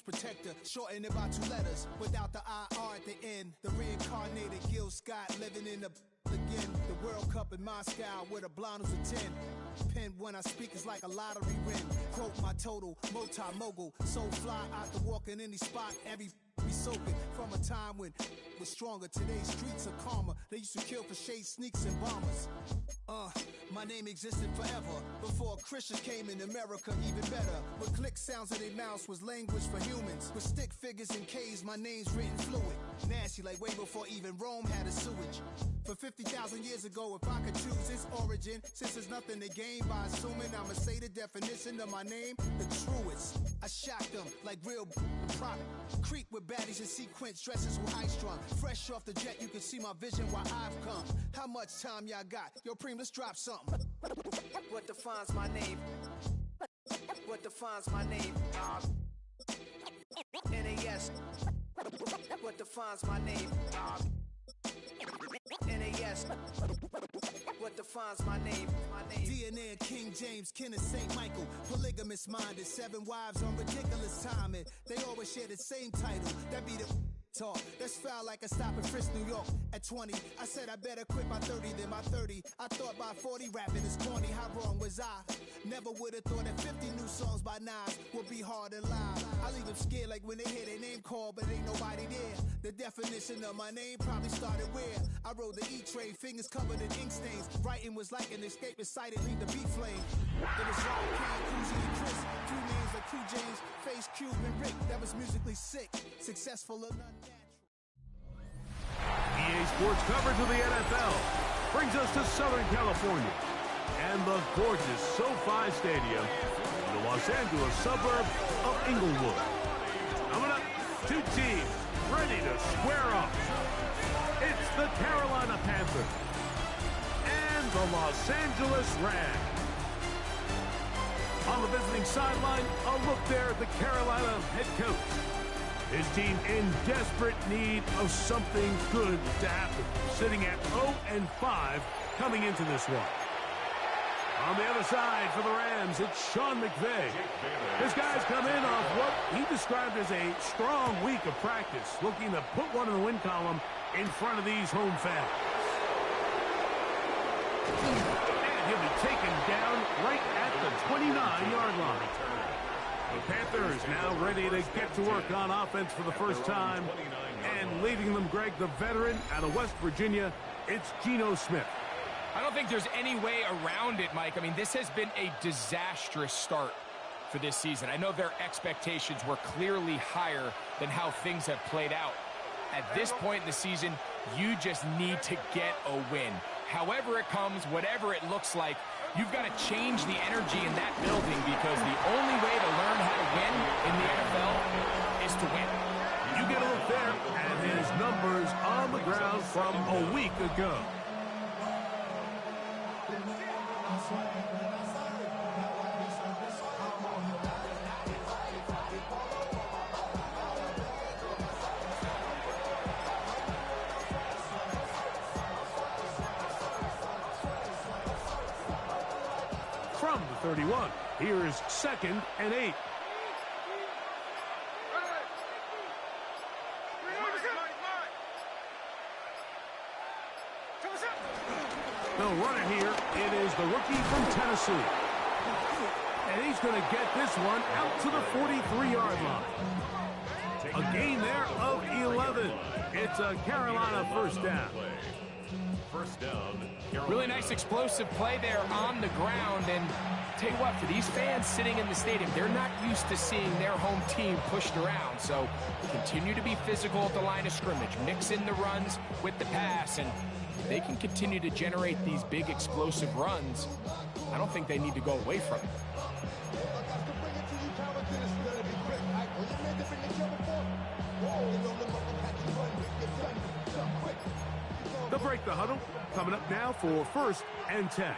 protector, shorten it by 2 letters, without the IR at the end. The reincarnated Gil Scott living in the again. The World Cup in Moscow with a blonde who's a 10. Pen when I speak is like a lottery win. Quote my total, multi-mogul. So fly out to walk in any spot, every be soaking from a time when was stronger. Today's streets are calmer. They used to kill for shade sneaks and bombers. My name existed forever before Christians came in America, even better. With click sounds of their mouths was language for humans. With stick figures and K's, my name's written fluid. Nasty like way before even Rome had a sewage. For 50,000 years ago, if I could choose its origin, since there's nothing to gain by assuming I'ma say the definition of my name, the truest. I shocked them like real prop. Creep with baddies in sequence, dresses with high strung. Fresh off the jet, you can see my vision where I've come. How much time y'all got? Yo, Preem, let's drop something. What defines my name? What defines my name? NAS. What defines my name? NAS. What defines my name? DNA of King James, kin of St. Michael. Polygamous minded, 7 wives on ridiculous timing. They always share the same title. That be the talk. That's foul like a stop in Frisk, New York. At 20, I said I better quit by 30 than by 30. I thought by 40 rapping is corny. How wrong was I? Never would have thought that 50 new songs by Nas would be hard to live. I leave them scared like when they hear their name called, but ain't nobody there. The definition of my name probably started where I rode the E-Trade, fingers covered in ink stains. Writing was like an escape excited, leave the beat flame. It was Rock, King, Cousy, and Chris. Few names like Crew James, Face, Cube, and Rick. That was musically sick, successful or unnatural. EA Sports coverage of the NFL brings us to Southern California and the gorgeous SoFi Stadium in the Los Angeles suburb of Inglewood. Coming up, 2 teams ready to square up. It's the Carolina Panthers and the Los Angeles Rams. On the visiting sideline, a look there at the Carolina head coach. His team in desperate need of something good to happen, sitting at 0-5 coming into this one. On the other side for the Rams, it's Sean McVay. His guys come in off what he described as a strong week of practice, looking to put one in the win column in front of these home fans. And he'll be taken down right at the 29-yard line. The Panthers now ready to get to work on offense for the first time. And leading them, Greg, the veteran out of West Virginia, it's Geno Smith. I don't think there's any way around it, Mike. I mean, this has been a disastrous start for this season. I know their expectations were clearly higher than how things have played out. At this point in the season, you just need to get a win. However it comes, whatever it looks like, you've got to change the energy in that building because the only way to learn how to win in the NFL is to win. You get a look there at his numbers on the ground from a week ago. From the 31, here is 2nd and 8. They'll run it here. It is the rookie from Tennessee. And he's going to get this one out to the 43-yard line. A gain there of 11. It's a Carolina first down. First down, Carolina. Really nice explosive play there on the ground. And tell you what, for these fans sitting in the stadium, they're not used to seeing their home team pushed around. So continue to be physical at the line of scrimmage. Mix in the runs with the pass, and they can continue to generate these big explosive runs. I don't think they need to go away from it. They'll break the huddle. Coming up now for 1st and 10. On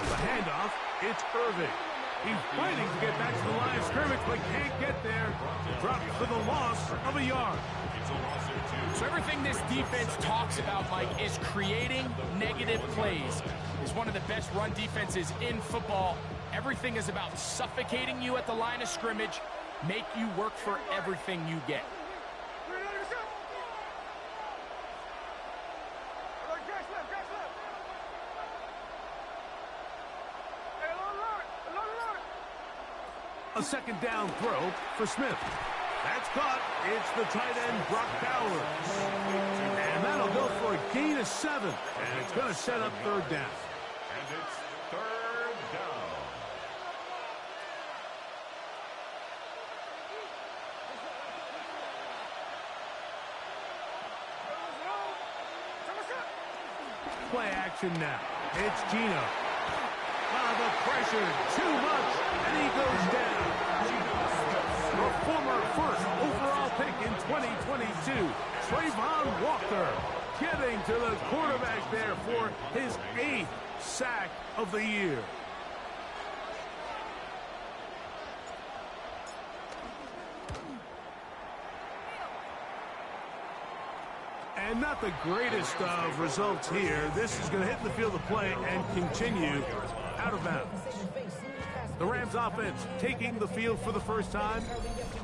the handoff, it's Irving. He's fighting to get back to the line of scrimmage, but can't get there. Dropped for the loss of a yard. So everything this defense talks about, Mike, is creating negative plays. It's one of the best run defenses in football. Everything is about suffocating you at the line of scrimmage, make you work for everything you get. A second down throw for Smith. That's caught. It's the tight end, Brock Bowers. And that'll go for a gain of 7. And it's going to set up third down. And it's third down. Play action now. It's Gino. The pressure, too much, and he goes down. The former first overall pick in 2022, Trayvon Walker, getting to the quarterback there for his 8th sack of the year. And not the greatest of results here. This is going to hit the field of play and continue out of bounds. The Rams offense taking the field for the first time.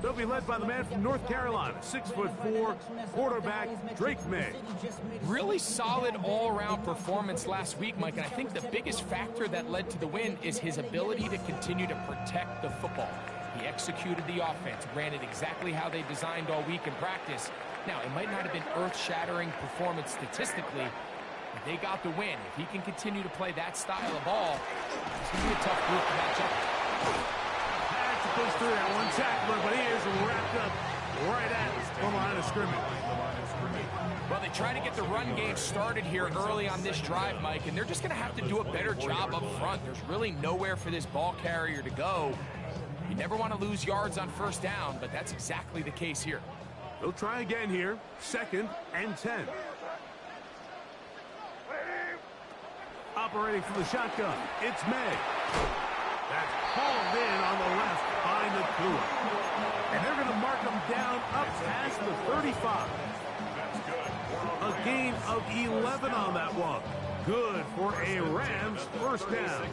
They'll be led by the man from North Carolina, 6'4", quarterback Drake May. Really solid all-around performance last week, Mike, and I think the biggest factor that led to the win is his ability to continue to protect the football. He executed the offense, ran it exactly how they designed all week in practice. Now, it might not have been earth-shattering performance statistically, but they got the win. If he can continue to play that style of ball, it's going to be a tough group to match up. Had to push through that one tackler, but he is wrapped up right at the line of scrimmage. Well, they try to get the run game started here early on this drive, Mike, and they're just going to have to do a better job up front. There's really nowhere for this ball carrier to go. You never want to lose yards on first down, but that's exactly the case here. They'll try again here, 2nd and 10. Operating from the shotgun, it's May. That's hauled in on the left by Nakua. And they're going to mark him down up past the 35. A gain of 11 on that one. Good for a Rams first down.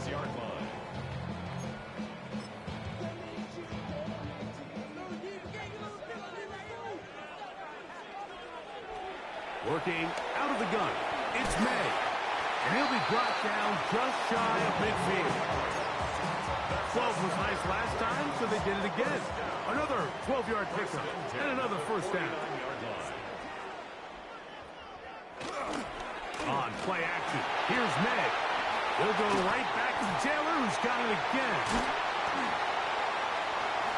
Working out of the gun, it's May. And he'll be brought down just shy of midfield. 12 was nice last time, so they did it again. Another 12-yard pickup and another first down. On play action, here's May. He'll go right back to Taylor, who's got it again.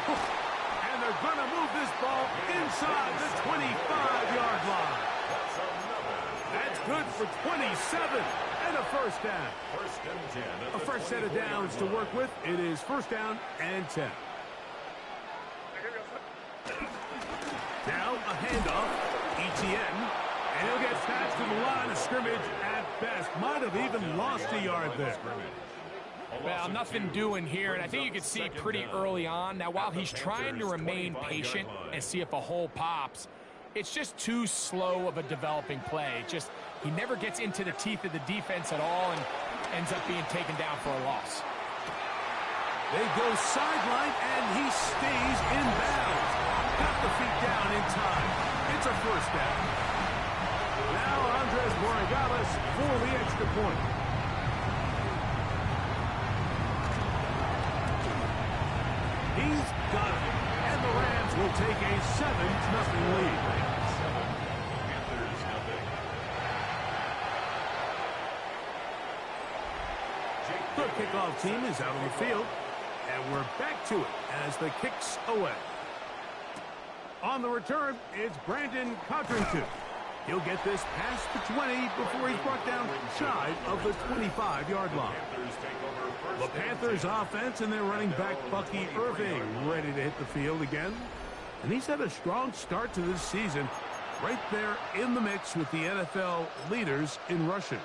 And they're going to move this ball inside the 25-yard line. That's good for 27 and a first down. A fresh set of downs to work with. It is first down and 10. Now a handoff, ETN, and he'll get past to the line of scrimmage at best. Might have even lost a yard there. Well, nothing doing here, and I think you can see pretty early on. Now, while he's trying to remain patient and see if a hole pops, it's just too slow of a developing play. He never gets into the teeth of the defense at all and ends up being taken down for a loss. They go sideline, and he stays in bounds. Got the feet down in time. It's a first down. Now Andres Borregales for the extra point. He's got it. And the Rams will take a 7-0 lead. The kickoff team is out on the field, and we're back to it as the kick's away. On the return, it's Brandon Codrington. He'll get this past the 20 before he's brought down shy of the 25-yard line. The Panthers offense and their running back Bucky Irving ready to hit the field again. And he's had a strong start to this season, right there in the mix with the NFL leaders in rushing.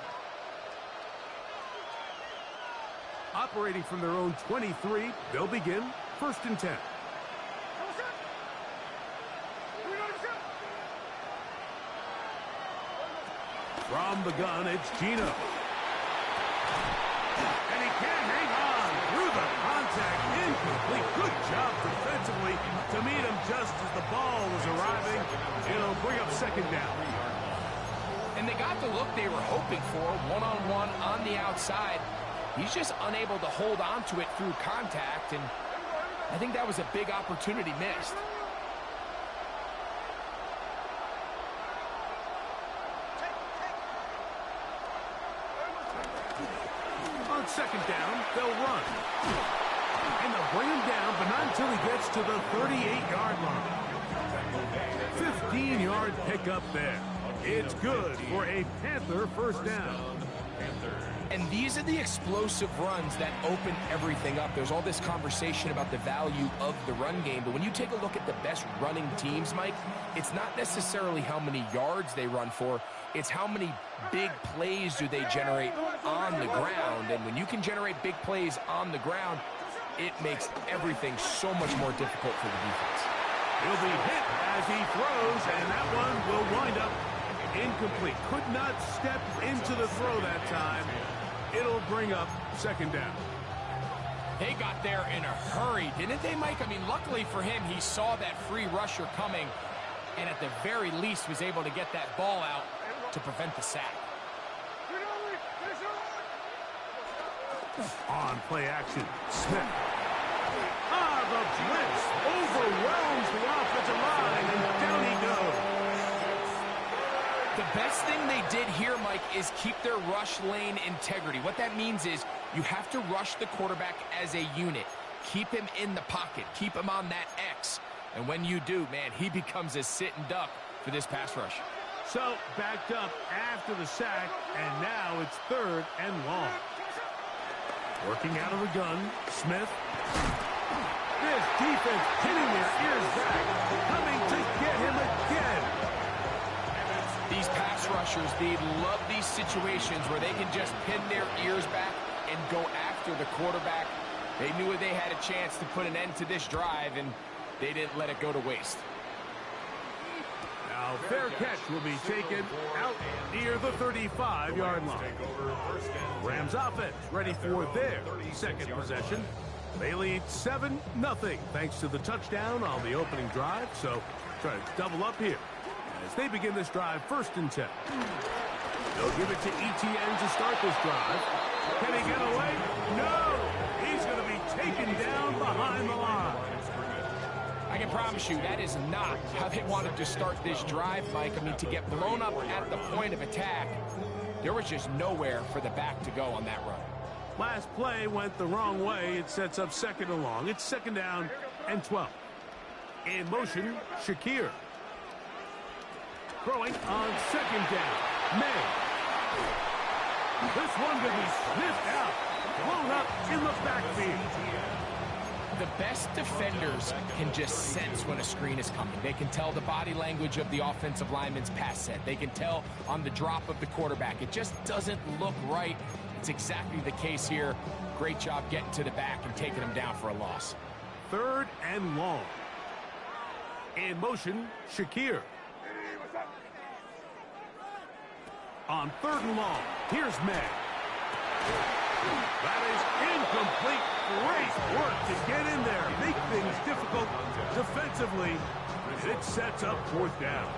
Operating from their own 23, they'll begin 1st and 10. From the gun, it's Gino. And he can't hang on through the contact, incomplete. Good job defensively to meet him just as the ball was arriving. It'll bring up second down. And they got the look they were hoping for, one-on-one on the outside. He's just unable to hold on to it through contact, and I think that was a big opportunity missed. On second down, they'll run. And they'll bring him down, but not until he gets to the 38-yard line. 15-yard pickup there. It's good for a Panther first down. And these are the explosive runs that open everything up. There's all this conversation about the value of the run game, but when you take a look at the best running teams, Mike, it's not necessarily how many yards they run for, it's how many big plays do they generate on the ground. And when you can generate big plays on the ground, it makes everything so much more difficult for the defense. He'll be hit as he throws, and that one will wind up incomplete. Could not step into the throw that time. It'll bring up second down. They got there in a hurry, didn't they, Mike? I mean, luckily for him, he saw that free rusher coming, and at the very least was able to get that ball out to prevent the sack. On play action, Smith. The blitz overwhelms the offensive line, and down he goes. The best thing they did here, Mike, is keep their rush lane integrity. What that means is you have to rush the quarterback as a unit. Keep him in the pocket. Keep him on that X. And when you do, man, he becomes a sit-and duck for this pass rush. So, backed up after the sack, and now it's third and long. Working out of the gun, Smith. This defense hitting their ears back, coming to get him again. These pass rushers, they love these situations where they can just pin their ears back and go after the quarterback. They knew they had a chance to put an end to this drive, and they didn't let it go to waste. Now, fair catch will be taken out near the 35-yard line. Rams offense ready for their second possession. They lead 7-0 thanks to the touchdown on the opening drive, so try to double up here as they begin this drive first and 10. They'll give it to ETN to start this drive. Can he get away? No! He's going to be taken down behind the line. I can promise you that is not how they wanted to start this drive, Mike. I mean, to get blown up at the point of attack, there was just nowhere for the back to go on that run. Last play went the wrong way. It sets up second and long. It's second down and 12. In motion, Shakir. Throwing on second down. May. This one could be sniffed out. Blown up in the backfield. The best defenders can just sense when a screen is coming. They can tell the body language of the offensive lineman's pass set. They can tell on the drop of the quarterback. It just doesn't look right. It's exactly the case here. Great job getting to the back and taking him down for a loss. Third and long. In motion, Shakir. On third and long, here's May. That is incomplete. Great work to get in there, make things difficult defensively. It sets up fourth down.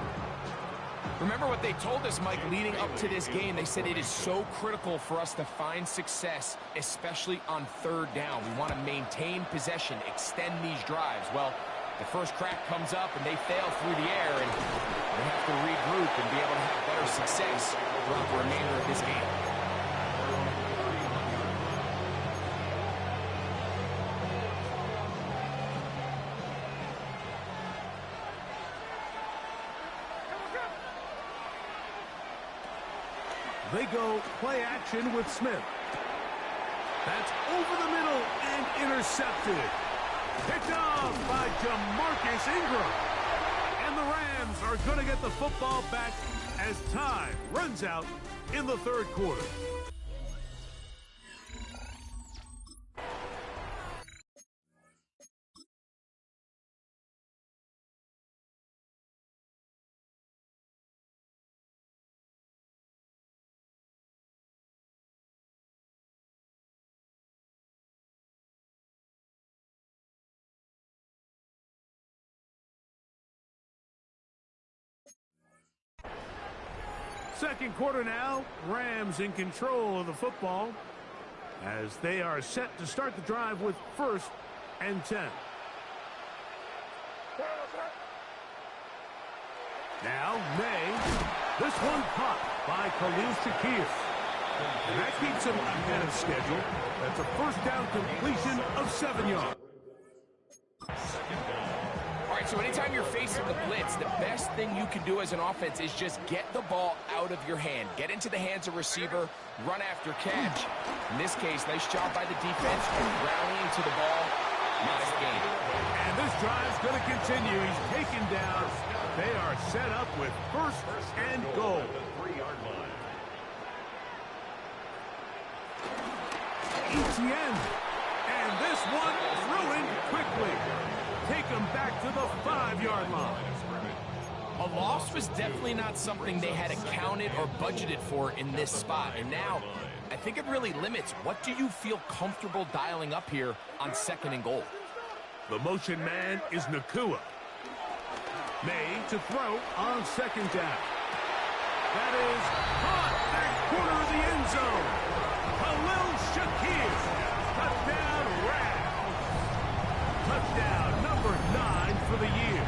Remember what they told us, Mike, leading up to this game. They said it is so critical for us to find success, especially on third down. We want to maintain possession, extend these drives. Well, the first crack comes up and they fail through the air, and they have to regroup and be able to have better success throughout the remainder of this game. They go play action with Smith. That's over the middle and intercepted. Picked off by Jamarcus Ingram. And the Rams are going to get the football back as time runs out in the third quarter. Second quarter now, Rams in control of the football as they are set to start the drive with 1st and 10. Now, May. This one caught by Khalil Shakir. And that keeps him ahead of schedule. That's a first down completion of 7 yards. All right, so anytime you're facing the blitz, the best thing you can do as an offense is just get the ball out of your hand. Get into the hands of receiver, run after catch. In this case, nice job by the defense, rallying to the ball. Nice game. And this drive's going to continue. He's taken down. They are set up with 1st and goal. Etienne. And this one ruined quickly. Take them back to the 5-yard line. A loss was definitely not something they had accounted or budgeted for in this spot. And now, I think it really limits what do you feel comfortable dialing up here on 2nd and goal. The motion man is Nakua. May to throw on 2nd down. That is caught at corner of the end zone. Khalil Shakir. Touchdown, Rams. Touchdown number 9 for the year.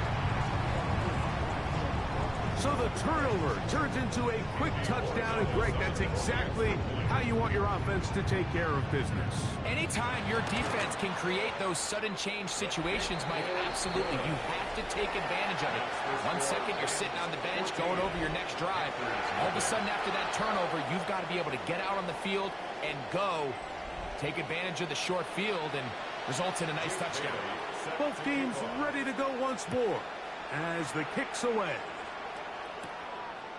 So the turnover turns into a quick touchdown, and Greg, that's exactly how you want your offense to take care of business. Anytime your defense can create those sudden change situations, Mike, absolutely, you have to take advantage of it. 1 second, you're sitting on the bench, going over your next drive. All of a sudden, after that turnover, you've got to be able to get out on the field and go. Take advantage of the short field, and results in a nice touchdown. Both teams ready to go once more as the kick's away.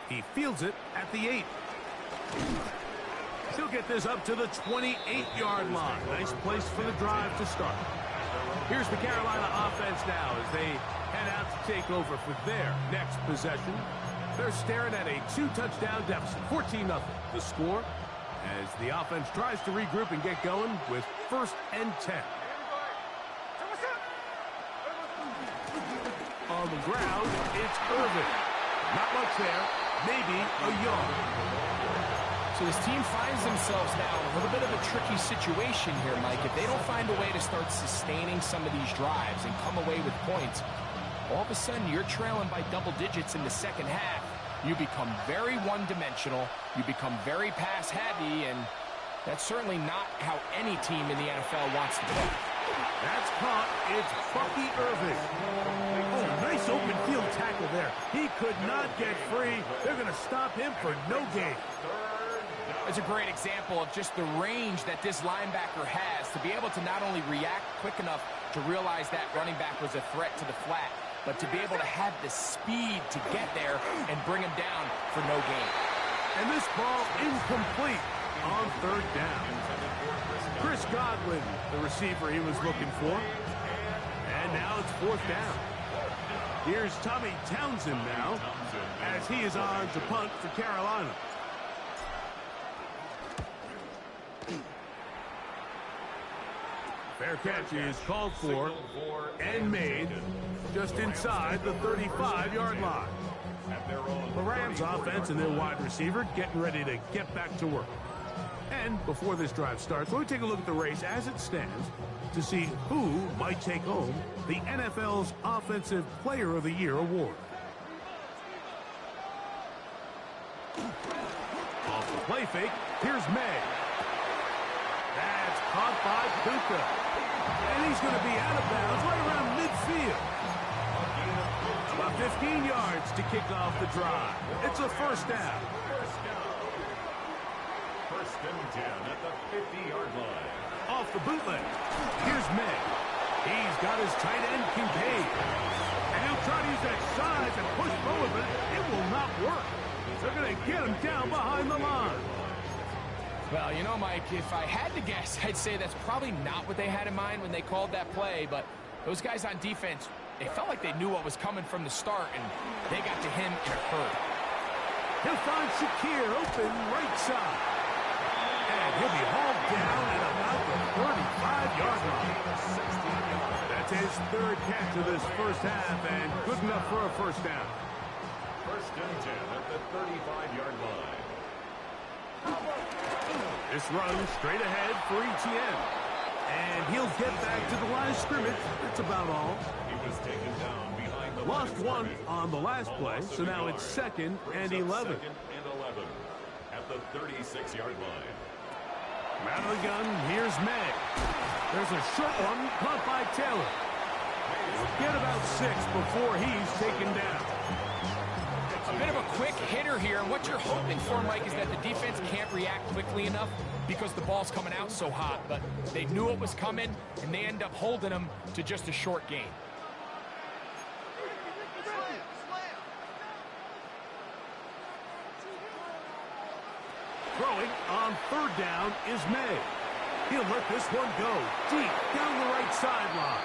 He fields it at the 8. He'll get this up to the 28-yard line. Nice place for the drive to start. Here's the Carolina offense now as they head out to take over for their next possession. They're staring at a 2-touchdown deficit, 14-0. The score as the offense tries to regroup and get going with 1st and 10. On the ground, it's Irvin. Not much there. Maybe a yard. So this team finds themselves now in a little bit of a tricky situation here, Mike. If they don't find a way to start sustaining some of these drives and come away with points, all of a sudden you're trailing by double digits in the 2nd half. You become very one-dimensional. You become very pass-heavy, and that's certainly not how any team in the NFL wants to play. That's caught. It's Bucky Irving. Oh, nice open field tackle there. He could not get free. They're going to stop him for no gain. It's a great example of just the range that this linebacker has to be able to not only react quick enough to realize that running back was a threat to the flat, but to be able to have the speed to get there and bring him down for no gain. And this ball incomplete on 3rd down. Chris Godwin, the receiver he was looking for. And now it's 4th down. Here's Tommy Townsend now as he is on to punt for Carolina. Fair catch is called for and made just inside the 35-yard line. The Rams offense and their wide receiver getting ready to get back to work. And before this drive starts, we'll take a look at the race as it stands to see who might take home the NFL's Offensive Player of the Year award. Off the play fake, here's May. That's caught by Puka. And he's going to be out of bounds right around midfield. About 15 yards to kick off the drive. It's a 1st down. 1st and 10 at the 50-yard line. Off the bootleg. Here's May. He's got his tight end contained. And he'll try to use that size and push forward, but it will not work. They're going to get him down behind the line. Well, you know, Mike, if I had to guess, I'd say that's probably not what they had in mind when they called that play, but those guys on defense, they felt like they knew what was coming from the start, and they got to him in a hurry. He'll find Shakir open right side. And he'll be hauled down at about the 35-yard line. That's his 3rd catch of this 1st half, and good enough for a 1st down. First and 10 at the 35-yard line. This run straight ahead for Etienne. And he'll get back to the line of scrimmage. That's about all. He was taken down behind the Lost one on the last play, so now it's 2nd and 11. Second and 11 at the 36-yard line. Out of the gun, here's May. There's a short one caught by Taylor. We'll get about 6 before he's taken down. A bit of a quick hitter here, and what you're hoping for, Mike, is that the defense can't react quickly enough because the ball's coming out so hot, but they knew it was coming, and they end up holding them to just a short gain. Throwing on 3rd down is May. He'll let this one go deep down the right sideline.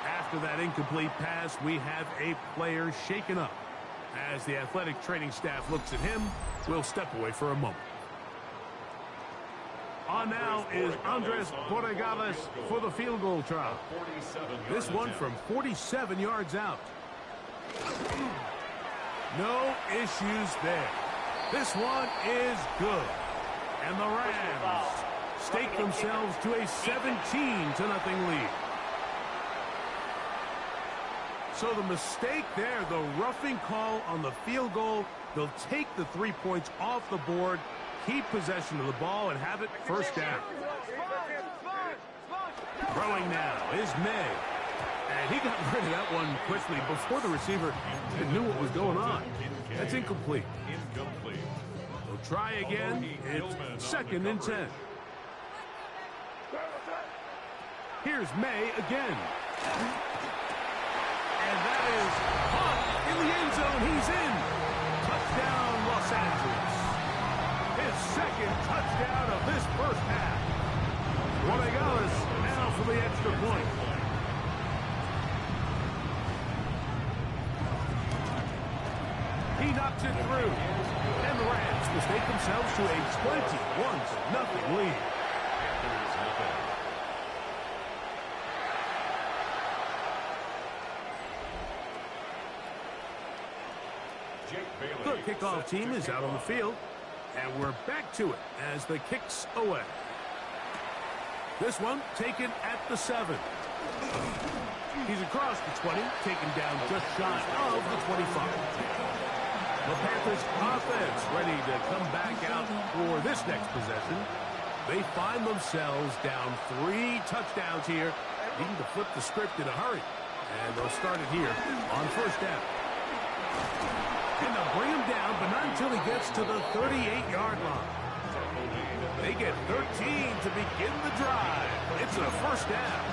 After that incomplete pass, we have a player shaken up. As the athletic training staff looks at him, we'll step away for a moment. On now is Andres Borregales for the field goal try. This one from 47 yards out. No issues there. This one is good. And the Rams stake themselves to a 17-0 lead. So the mistake there, the roughing call on the field goal, they'll take the 3 points off the board, keep possession of the ball, and have it first down. Throwing now is May. And he got rid of that one quickly before the receiver knew what was going on. That's incomplete. They'll try again. It's 2nd and 10. Here's May again. And that is caught in the end zone. He's in. Touchdown, Los Angeles. His 2nd touchdown of this first half. Borregales now for the extra point. He knocks it through. And the Rams mistake themselves to a 21-0 lead. The kickoff team is out on the field, and we're back to it as the kick's away. This one taken at the 7. He's across the 20, taken down just shy of the 25. The Panthers offense ready to come back out for this next possession. They find themselves down 3 touchdowns here, needing to flip the script in a hurry. And they'll start it here on 1st down. And they'll bring him down, but not until he gets to the 38-yard line. They get 13 to begin the drive. It's a 1st down.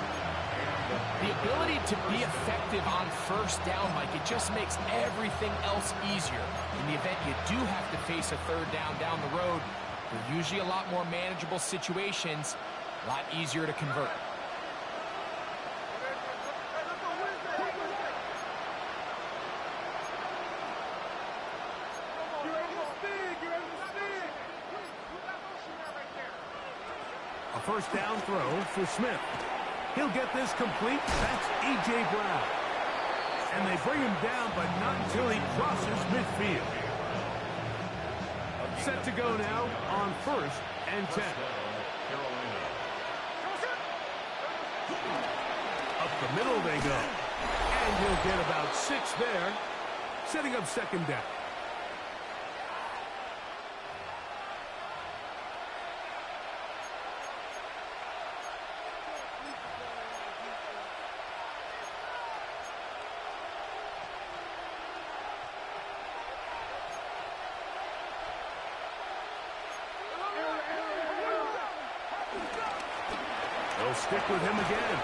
The ability to be effective on 1st down, Mike, it just makes everything else easier. In the event you do have to face a 3rd down the road, they're usually a lot more manageable situations, a lot easier to convert. A 1st down throw for Smith. He'll get this complete. That's A.J. Brown. And they bring him down, but not until he crosses midfield. Set to go now on 1st and 10. Up the middle they go. And he'll get about 6 there, setting up 2nd down. They'll stick with him again.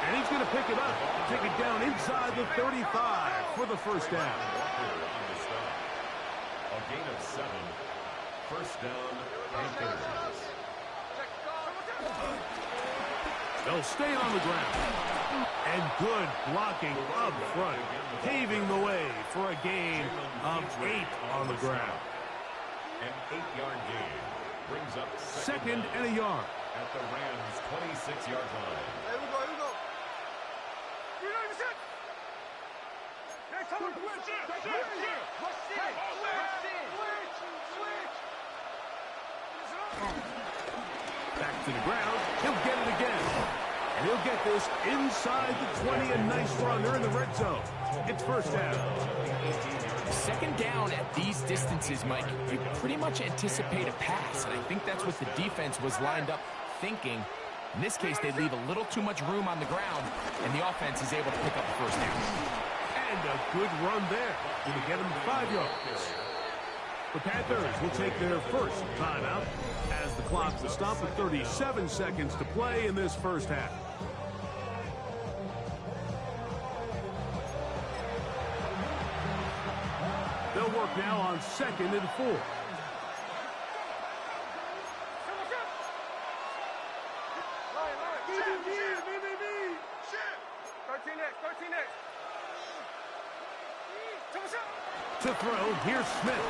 And he's going to pick it up. Take it down inside the 35 for the 1st down. A gain of 7. 1st down, Panthers. They'll stay on the ground. And good blocking up front, paving the way for a gain of 8 on the ground. An 8-yard gain brings up 2nd and a yard. At the Rams' 26-yard line. Here we go. Back to the ground. He'll get it again. And he'll get this inside the 20. A nice run. They're in the red zone. It's first down. Second down at these distances, Mike, you pretty much anticipate a pass, and I think that's what the defense was lined up thinking. In this case, they leave a little too much room on the ground, and the offense is able to pick up the first down. And a good run there. Going to get him 5 yards. The Panthers will take their first timeout as the clock will stop with 37 seconds to play in this first half. They'll work now on 2nd and 4. To throw, here's Smith.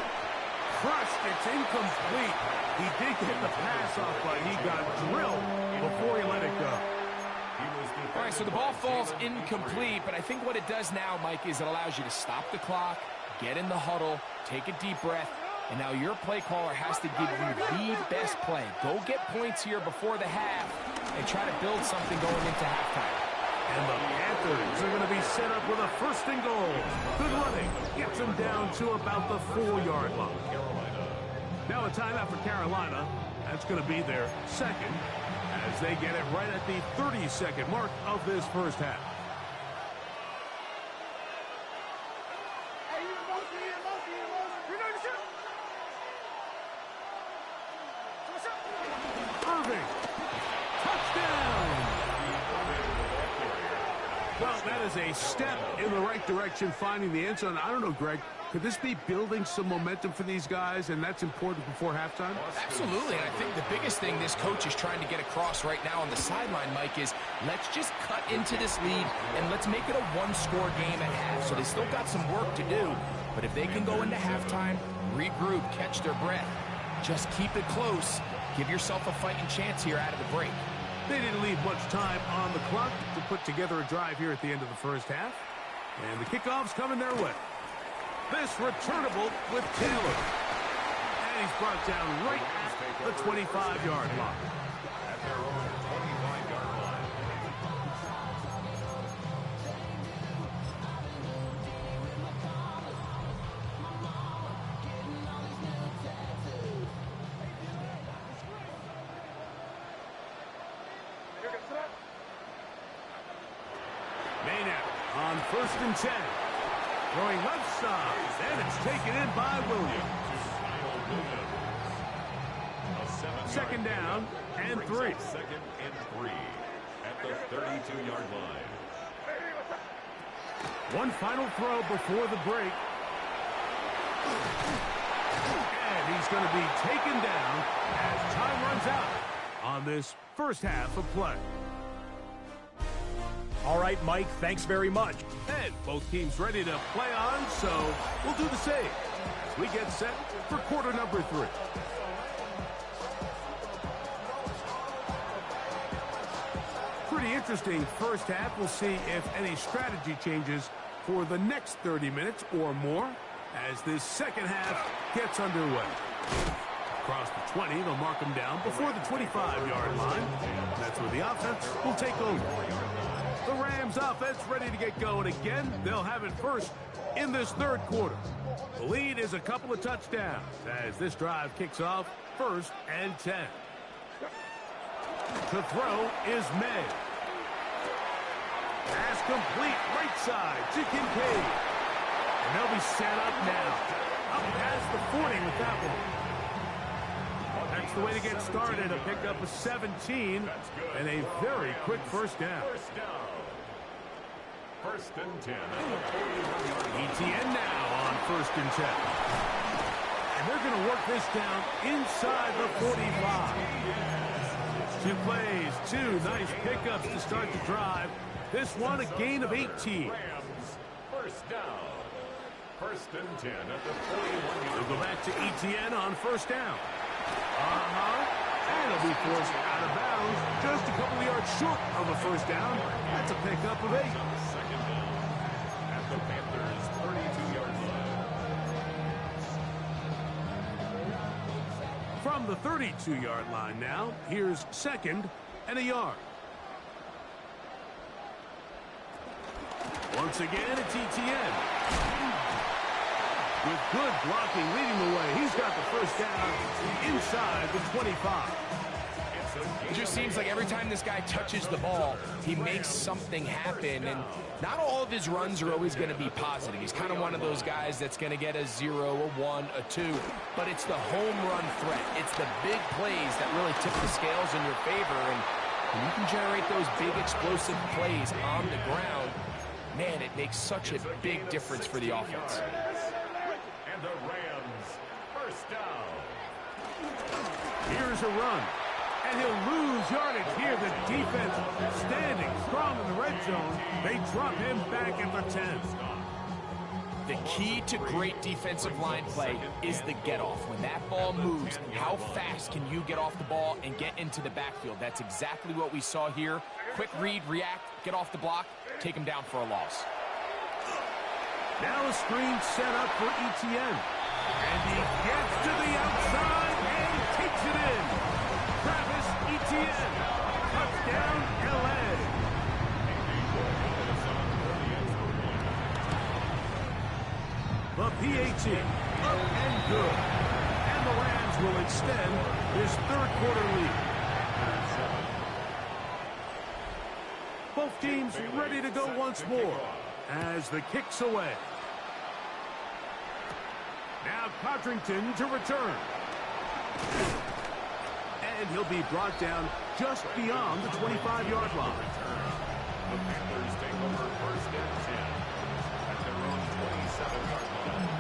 Crushed, it's incomplete. He did get the pass off, but he got drilled before he let it go. All right, so the ball falls incomplete, but I think what it does now, Mike, is it allows you to stop the clock, get in the huddle, take a deep breath, and now your play caller has to give you the best play. Go get points here before the half and try to build something going into halftime. And the Panthers are going to be set up with a 1st and goal. Good running. Gets them down to about the 4-yard line. Now a timeout for Carolina. That's going to be their second as they get it right at the 30-second mark of this first half. Irving. Touchdown. Well, that is a step in the right direction, finding the end zone. I don't know, Greg. Could this be building some momentum for these guys, and that's important before halftime? Absolutely, and I think the biggest thing this coach is trying to get across right now on the sideline, Mike, is let's just cut into this lead, and let's make it a one-score game at half. So they still got some work to do, but if they can go into halftime, regroup, catch their breath, just keep it close, give yourself a fighting chance here out of the break. They didn't leave much time on the clock to put together a drive here at the end of the first half, and the kickoff's coming their way. This returnable with Taylor. And he's brought down right at the 25-yard line. At their own 25-yard line. Maynard on 1st and 10. Throwing left side, and it's taken in by Williams. Second down and 3. 2nd and 3 at the 32-yard line. One final throw before the break. And he's going to be taken down as time runs out on this first half of play. All right, Mike, thanks very much. And both teams ready to play on, so we'll do the same as we get set for quarter number 3. Pretty interesting first half. We'll see if any strategy changes for the next 30 minutes or more as this second half gets underway. Across the 20, they'll mark them down before the 25-yard line. That's where the offense will take over. The Rams offense ready to get going again. They'll have it first in this third quarter. The lead is a couple of touchdowns as this drive kicks off 1st and 10. To throw is May. Pass complete right side to Kincaid. And they'll be set up now. Up past the 40 with that one. That's the way to get started. A pickup of 17 and a very quick first down. 1st and 10 at the 41-yard line. ETN now on 1st and 10. And they're going to work this down inside the 45. 2 plays, 2 nice pickups to start the drive. This one a gain of 18. Rams, 1st down. 1st and 10 at the 41-yard line. We'll go back to ETN on 1st down. And he'll be forced out of bounds just a couple of yards short of a first down. That's a pickup of 8. 2nd down at the Panthers' From the 32-yard line now, here's 2nd and a yard. Once again, it's ETN. With good blocking leading the way, he's got the first down inside the 25. It just seems like every time this guy touches the ball, he makes something happen, and not all of his runs are always going to be positive. He's kind of one of those guys that's going to get a 0, a 1, a 2, but it's the home run threat. It's the big plays that really tip the scales in your favor, and when you can generate those big explosive plays on the ground, man, it makes such a big difference for the offense. And the Rams, first down. Here's a run. And he'll lose yardage here. The defense standing strong in the red zone. They drop him back at the 10. The key to great defensive line play is the get-off. When that ball moves, how fast can you get off the ball and get into the backfield? That's exactly what we saw here. Quick read, react, get off the block, take him down for a loss. Now a screen set up for ETN. And he gets to the outside and takes it in. Travis Etienne, touchdown, L.A. The PAT, up and good. And the Rams will extend this third-quarter lead. Both teams ready to go once more as the kick's away. Now Codrington to return. And he'll be brought down just beyond the 25-yard line. The Panthers take over first and 10 at their own 27-yard line.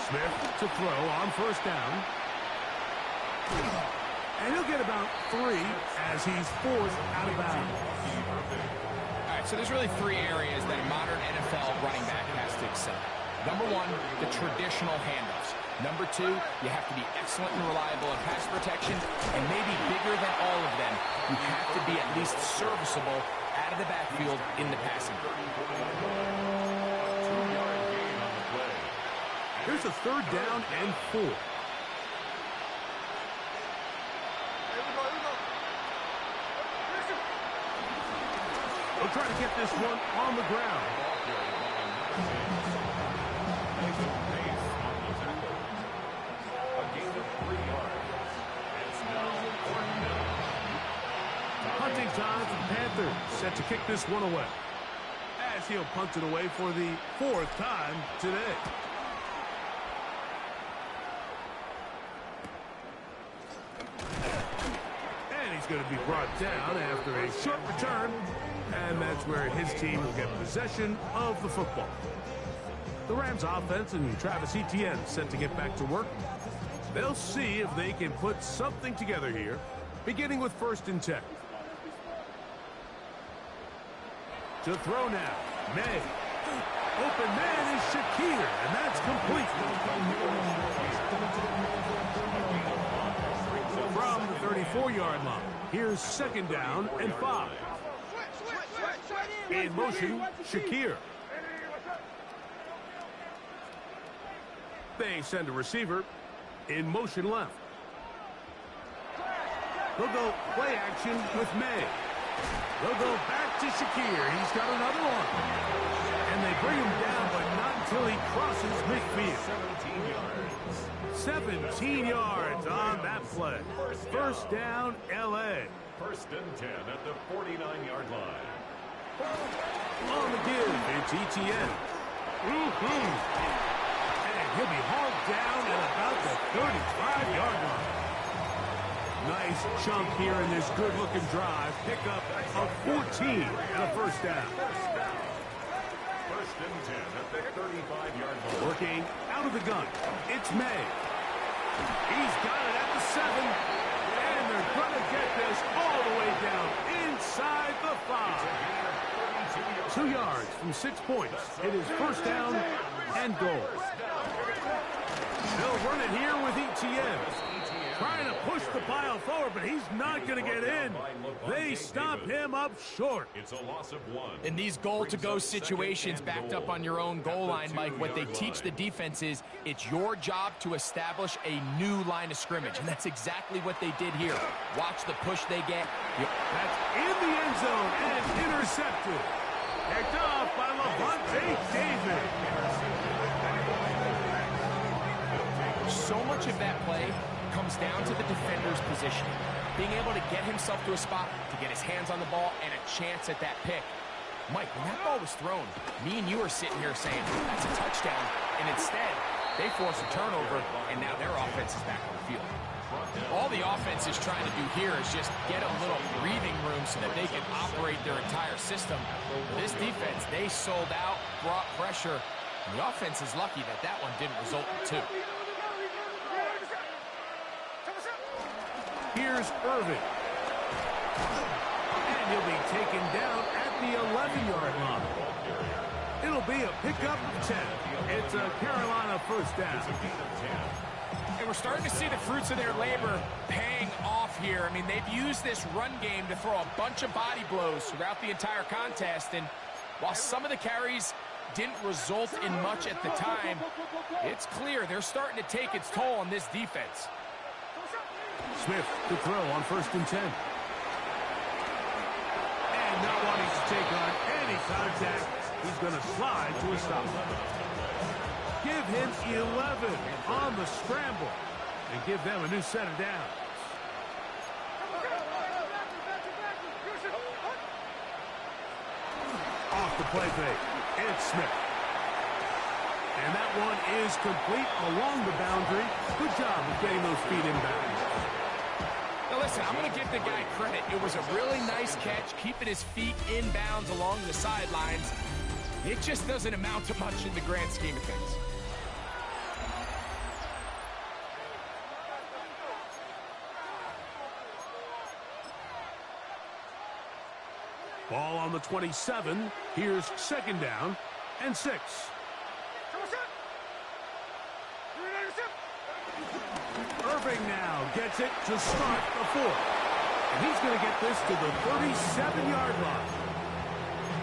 Smith to throw on first down. And he'll get about 3 as he's forced out of bounds. All right, so there's really 3 areas that a modern NFL running back has to excel. Number 1, the traditional handoffs. Number 2, you have to be excellent and reliable in pass protection, and maybe bigger than all of them, you have to be at least serviceable out of the backfield in the passing game. Here's a 3rd down and 4. They'll try to get this one on the ground. Punting time for the Panthers, set to kick this one away. As he'll punt it away for the 4th time today. And he's going to be brought down after a short return. And that's where his team will get possession of the football. The Rams offense and Travis Etienne set to get back to work. They'll see if they can put something together here, beginning with 1st and 10. To throw now, May. Open man is Shakir, and that's complete. From the 34-yard line, here's 2nd down and 5. In motion, Shakir. They send a receiver in motion left. They'll go play action with May. They'll go back to Shakir. He's got another one. And they bring him down, but not until he crosses midfield. 17 yards on that play. First down, L.A. First and 10 at the 49-yard line. On the give, it's ETN. And he'll be hauled down at about the 35-yard line. Nice chunk here in this good-looking drive. Pick up of 14 and a first down. First and 10 at the 35-yard line. Working out of the gun. It's May. He's got it at the 7. And they're going to get this all the way down inside the 5. 2 yards from 6 points. It is first down and goal. They'll run it here with ETN. Trying to push the pile forward, but he's not going to get in. They stop him up short. It's a loss of 1. In these goal-to-go situations backed up on your own goal line, Mike, what they teach the defense is it's your job to establish a new line of scrimmage, and that's exactly what they did here. Watch the push they get. That's in the end zone and intercepted. Picked off by Levante David. So much of that play comes down to the defender's position. Being able to get himself to a spot, to get his hands on the ball, and a chance at that pick. Mike, when that ball was thrown, me and you are sitting here saying, that's a touchdown. And instead, they force a turnover, and now their offense is back on the field. All the offense is trying to do here is just get a little breathing room so that they can operate their entire system. This defense, they sold out, brought pressure, and the offense is lucky that that one didn't result in 2. Here's Irving. And he'll be taken down at the 11-yard line. It'll be a pickup of 10. It's a Carolina first down. And we're starting to see the fruits of their labor paying off here. I mean, they've used this run game to throw a bunch of body blows throughout the entire contest. And while some of the carries didn't result in much at the time, it's clear they're starting to take its toll on this defense. Smith to throw on 1st and 10. And not wanting to take on any contact, he's going to slide to a stop. Give him 11 on the scramble and give them a new set of downs. Off the play fake, it's Smith. And that one is complete along the boundary. Good job of getting those feet inbound. Now listen, I'm going to give the guy credit. It was a really nice catch, keeping his feet inbounds along the sidelines. It just doesn't amount to much in the grand scheme of things. Ball on the 27. Here's 2nd down and 6. Irving now gets it to start the 4th. And he's going to get this to the 37-yard line.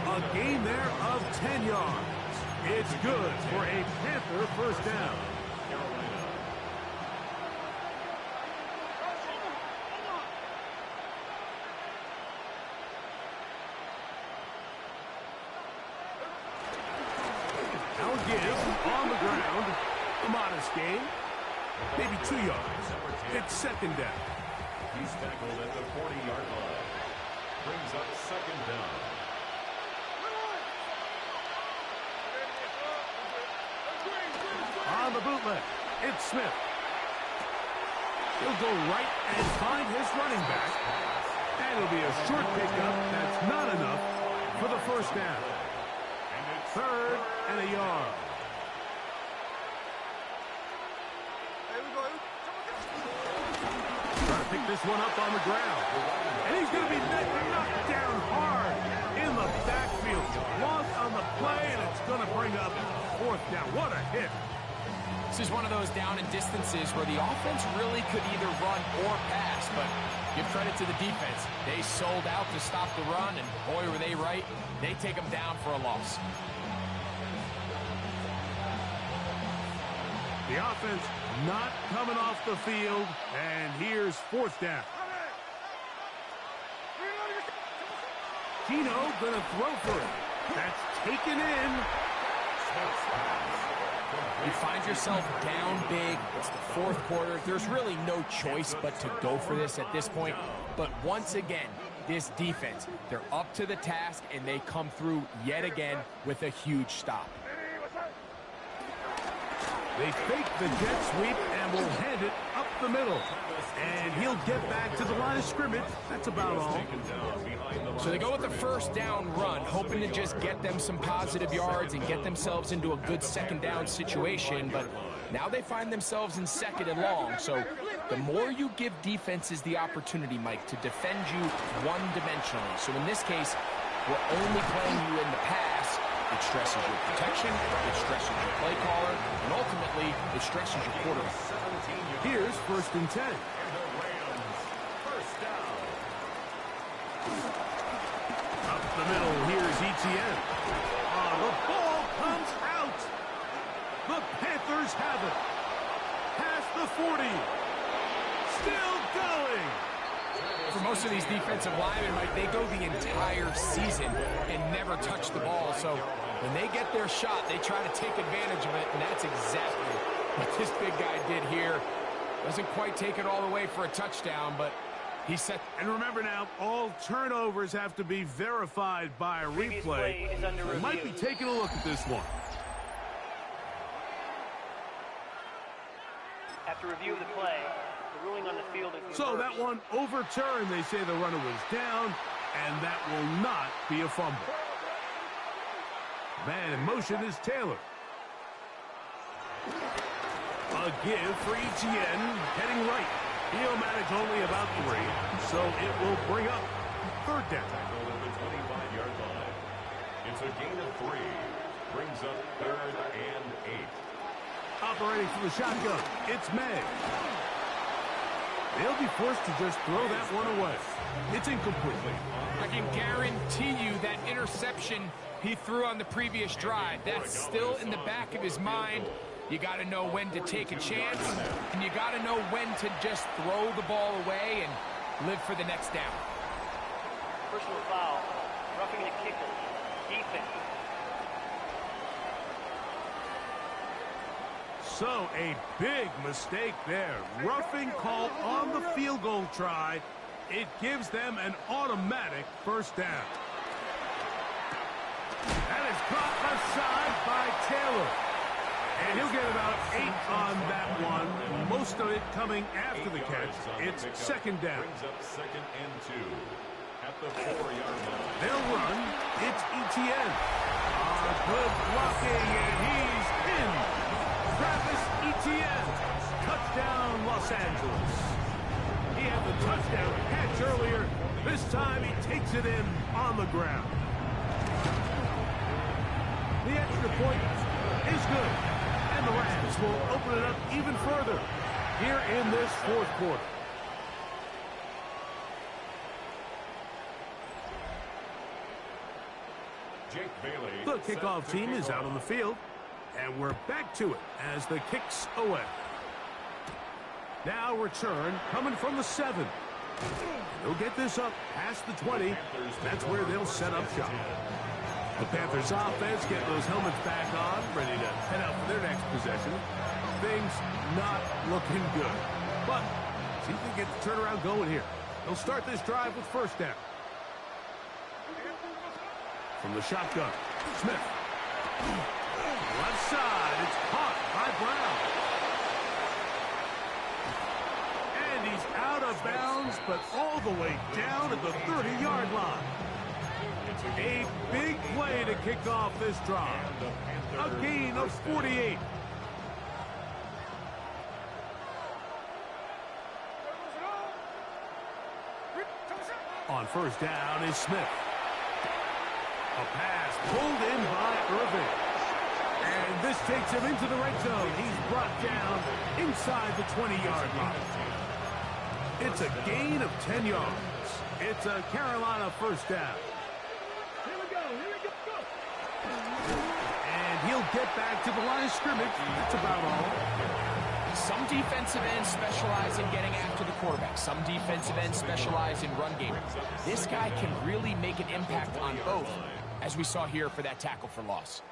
A gain there of 10 yards. It's good for a Panther first down. Now give on the ground. A modest gain. Maybe 2 yards. It's 2nd down. He's tackled at the 40-yard line. Brings up 2nd down. On the bootleg, it's Smith. He'll go right and find his running back. And it'll be a short pickup. That's not enough for the first down. 3rd and a yard. Trying to pick this one up on the ground. And he's going to be knocked down hard in the backfield. Loss on the play, and it's going to bring up 4th down. What a hit. This is one of those down and distances where the offense really could either run or pass, but give credit to the defense. They sold out to stop the run, and boy, were they right. They take them down for a loss. The offense not coming off the field, and here's 4th down. Gino gonna throw for it. That's taken in. You find yourself down big. It's the 4th quarter. There's really no choice but to go for this at this point. But once again, this defense, they're up to the task, and they come through yet again with a huge stop. They fake the jet sweep and will hand it up the middle. And he'll get back to the line of scrimmage. That's about all. So they go with the first down run, hoping to just get them some positive yards and get themselves into a good 2nd down situation. But now they find themselves in 2nd and long. So the more you give defenses the opportunity, Mike, to defend you one-dimensionally. So in this case, we're only playing you in the pass. It stresses your protection, it stresses your play caller, and ultimately, it stresses your quarterback. Here's 1st and 10. And the Rams, first down. Up the middle, here's Etienne. The ball comes out. The Panthers have it. Past the 40. Still going. For most of these defensive linemen, Mike, they go the entire season and never touch the ball. So when they get their shot, they try to take advantage of it, and that's exactly what this big guy did here. Doesn't quite take it all the way for a touchdown, but he set. And remember now, all turnovers have to be verified by a replay. We might be taking a look at this one. After review of the play, the ruling on the field is reversed. So that one overturned. They say the runner was down, and that will not be a fumble. Man in motion is Taylor. A give for Etienne, heading right. He'll manage only about 3, so it will bring up 3rd down. Tackle at the 25-yard line. It's a gain of 3. Brings up 3rd and 8. Operating from the shotgun, it's May. They'll be forced to just throw that one away. It's incomplete. I can guarantee you that interception he threw on the previous drive, that's still in the back of his mind. You got to know when to take a chance, and you got to know when to just throw the ball away and live for the next down. Personal foul, roughing the kicker, defense. So a big mistake there. Roughing call on the field goal try. It gives them an automatic 1st down. That is brought aside by Taylor. And he'll get about 8 on that one. Most of it coming after the catch. It's 2nd down. Brings up 2nd and 2. At the 4-yard line. They'll run. It's Etienne. Good blocking, and he's in. Travis Etienne. Touchdown, Los Angeles. He had the touchdown catch earlier. This time he takes it in on the ground. The extra point is good. And the Rams will open it up even further here in this 4th quarter. Jake Bailey. The kickoff team is out on the field, and we're back to it as the kick's away. Now return coming from the 7. They'll get this up past the 20. That's where they'll set up shop. The Panthers offense getting those helmets back on, ready to head out for their next possession. Things not looking good. But see if they get the turnaround going here. They'll start this drive with 1st down. From the shotgun, Smith. Left side, it's caught by Brown. And he's out of bounds, but all the way down at the 30-yard line. A big play to kick off this drive. A gain of 48. On 1st down is Smith. A pass pulled in by Irving. And this takes him into the red zone. He's brought down inside the 20-yard line. It's a gain of 10 yards. It's a Carolina 1st down. And he'll get back to the line of scrimmage. That's about all. Some defensive ends specialize in getting after the quarterback. Some defensive ends specialize in run game. This guy can really make an impact on both, as we saw here for that tackle for loss.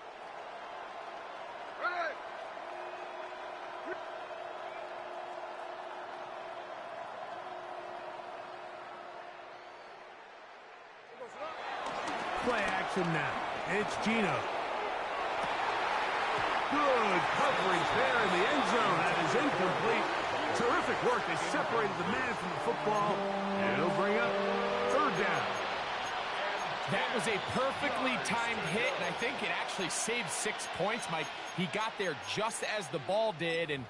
Play action now. It's Gino. Good coverage there in the end zone. That is incomplete. Terrific work. They separated the man from the football. And it'll bring up 3rd down. That was a perfectly timed hit, and I think it actually saved 6 points, Mike. He got there just as the ball did, and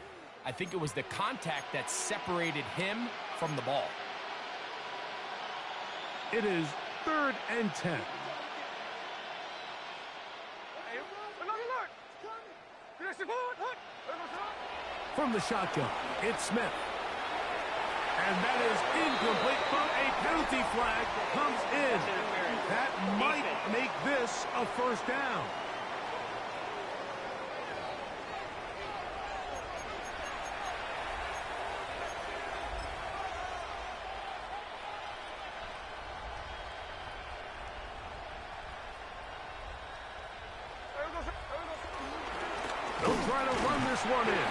I think it was the contact that separated him from the ball. It is 3rd and 10. from the shotgun. It's Smith. And that is incomplete, but a penalty flag comes in. That might make this a first down. They'll try to run this one in.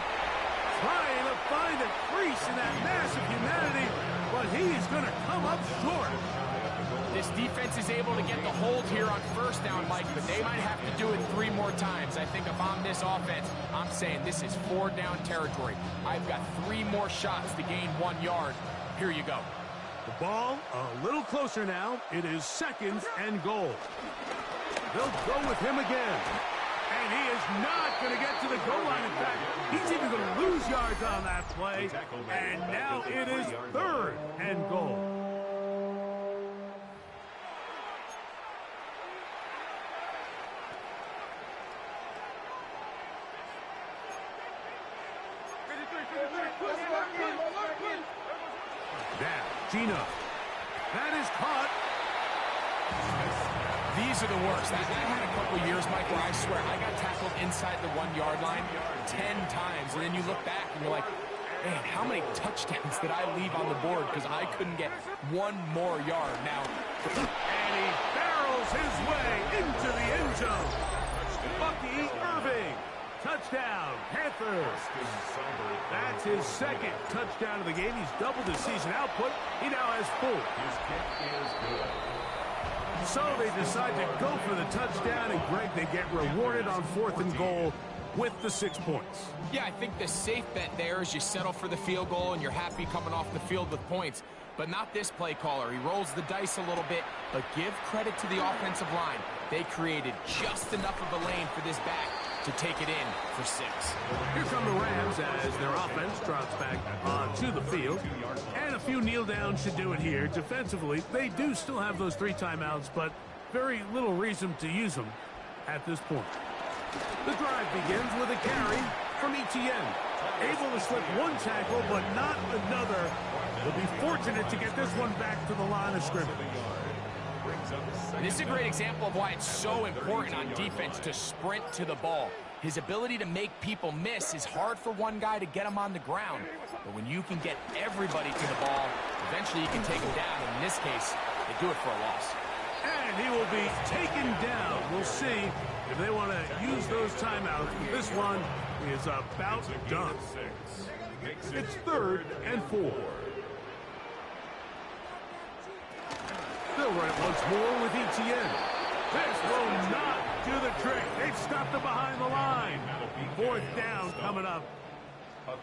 Trying to find a crease in that mass of humanity, but he's going to come up short. This defense is able to get the hold here on first down, Mike, but they might have to do it 3 more times. I think if I'm this offense, I'm saying this is 4-down territory. I've got 3 more shots to gain 1 yard. Here you go. The ball a little closer now. It is 2nd and goal. They'll go with him again. And he is not going to get to the goal line. In fact, he's even going to lose yards on that play. And now it is 3rd and goal. Now, Gino. That is caught. These are the worst. I had a couple years, Mike, where I swear I got tackled inside the 1-yard line 10 times. And then you look back and you're like, man, how many touchdowns did I leave on the board because I couldn't get 1 more yard now? And he barrels his way into the end zone. Bucky Irving. Touchdown, Panthers. That's his 2nd touchdown of the game. He's doubled his season output. He now has 4. His kick is good. So they decide to go for the touchdown, and Greg, they get rewarded on 4th and goal with the 6 points. Yeah, I think the safe bet there is you settle for the field goal and you're happy coming off the field with points. But not this play caller. He rolls the dice a little bit, but give credit to the offensive line. They created just enough of a lane for this back to take it in for 6. Here come the Rams as their offense drops back onto the field. And a few kneel downs should do it here. Defensively, they do still have those 3 timeouts, but very little reason to use them at this point. The drive begins with a carry from Etienne. Able to slip 1 tackle, but not another. They'll be fortunate to get this one back to the line of scrimmage. This is a great example of why it's so important on defense to sprint to the ball. His ability to make people miss is hard for one guy to get him on the ground. But when you can get everybody to the ball, eventually you can take him down. In this case, they do it for a loss. And he will be taken down. We'll see if they want to use those timeouts. But this one is about done. It's 3rd and 4. They'll run it once more with Etienne. This will not do the trick. They've stopped him behind the line. 4th down coming up.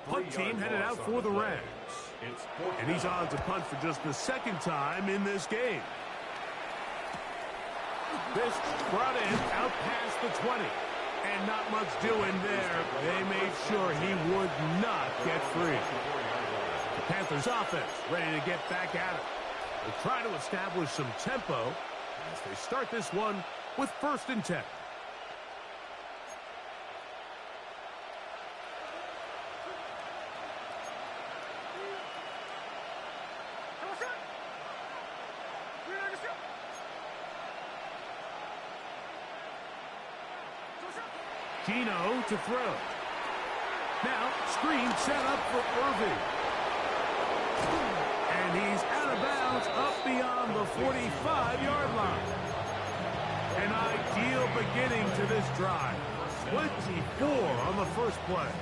Punt team headed out for the Rams. And he's on to punt for just the 2nd time in this game. This brought in out past the 20. And not much doing there. They made sure he would not get free. The Panthers offense ready to get back at it. They'll try to establish some tempo as they start this one with 1st and 10. Gino to throw. Now, screen set up for Irving. And he's out of bounds up beyond the 45-yard line. An ideal beginning to this drive. 24 on the first play.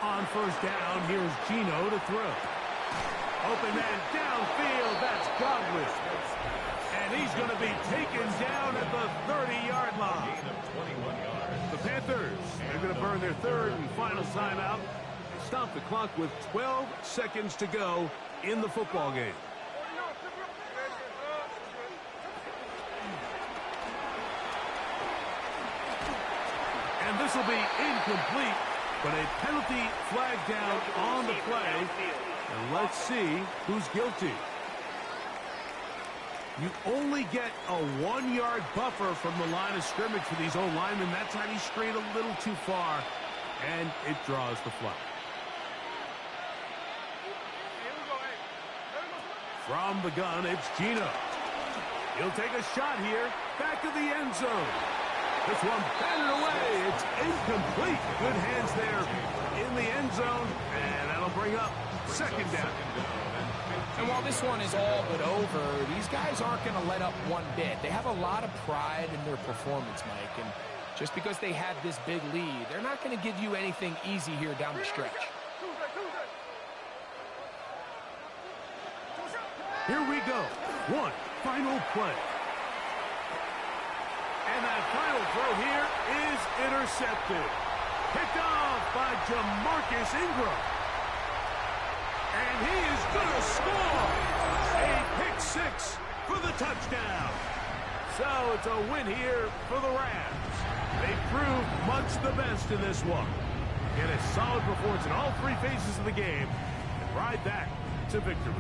On 1st down, here's Gino to throw. Open man downfield, that's Godwin. And he's going to be taken down at the 30-yard line. The Panthers, they're going to burn their 3rd and final timeout. Stop the clock with 12 seconds to go in the football game. And this will be incomplete, but a penalty flag down on the play. And let's see who's guilty. You only get a 1-yard buffer from the line of scrimmage for these old linemen. That time he strayed a little too far, and it draws the flag. From the gun, it's Gino. He'll take a shot here, back of the end zone. This one batted away. It's incomplete. Good hands there in the end zone, and that'll bring up second down. And while this one is all but over, these guys aren't going to let up one bit. They have a lot of pride in their performance, Mike, and just because they have this big lead, they're not going to give you anything easy here down the stretch. Here we go. One final play. And that final throw here is intercepted. Picked off by Jamarcus Ingram. And he is going to score. A pick six for the touchdown. So it's a win here for the Rams. They proved much the best in this one. Get a solid performance in all three phases of the game and ride that to victory.